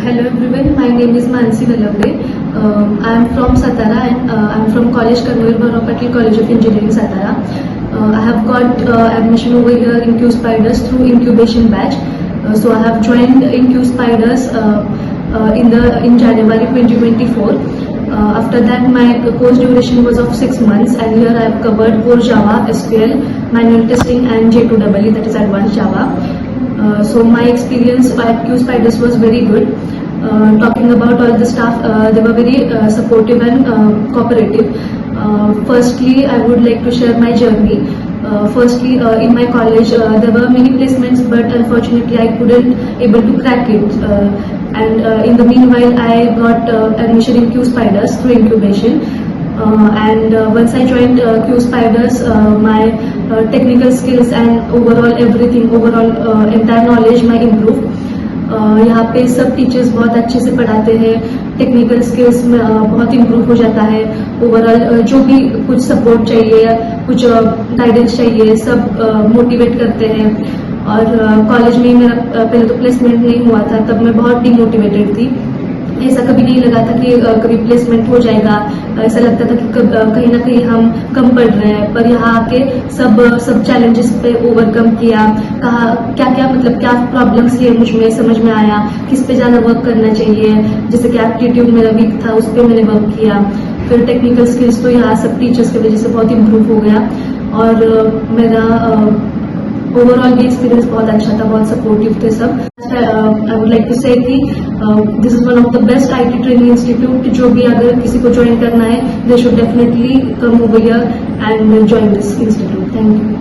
Hello everyone, my name is Mansi I am from Satara and I am from College Karnoil Patil College of Engineering Satara. I have got admission over here in Qspiders through incubation batch. So I have joined in Qspiders in January 2024. After that my course duration was of 6 months and here I have covered core Java, SQL, manual testing and J2EE, that is advanced Java. So my experience at Qspiders was very good. Talking about all the staff, they were very supportive and cooperative. Firstly, I would like to share my journey. Firstly, in my college, there were many placements, but unfortunately, I couldn't able to crack it. In the meanwhile, I got admission in Qspiders through incubation. Once I joined Qspiders, my technical skills and overall entire knowledge my improved. यहाँ पे सब teachers बहुत अच्छे से पढ़ाते हैं, technical skills में बहुत इम्प्रूव हो जाता है. ओवरऑल जो भी कुछ सपोर्ट चाहिए, कुछ गाइडेंस चाहिए, सब मोटिवेट करते हैं. और कॉलेज में मेरा पहले तो प्लेसमेंट नहीं हुआ था, तब मैं बहुत डिमोटिवेटेड थी. ऐसा कभी नहीं लगा था कि कभी प्लेसमेंट हो जाएगा. ऐसा लगता था कि कहीं ना कहीं हम कम पढ़ रहे हैं. पर यहाँ आके सब चैलेंजेस पे ओवरकम किया. कहा क्या प्रॉब्लम्स थे मुझ में, समझ में आया किस पे ज़्यादा वर्क करना चाहिए. जैसे कि एप्टीट्यूड मेरा वीक था, उस पर मैंने वर्क किया. फिर टेक्निकल स्किल्स तो यहाँ सब टीचर्स की वजह से बहुत इम्प्रूव हो गया. और मेरा ओवरऑल भी एक्सपीरियंस बहुत अच्छा था, बहुत सपोर्टिव थे सब. आई वुड लाइक टू से कि this is one of the best IT training institute. जो भी अगर किसी को ज्वाइन करना है, they should definitely come over here and join this institute. Thank you.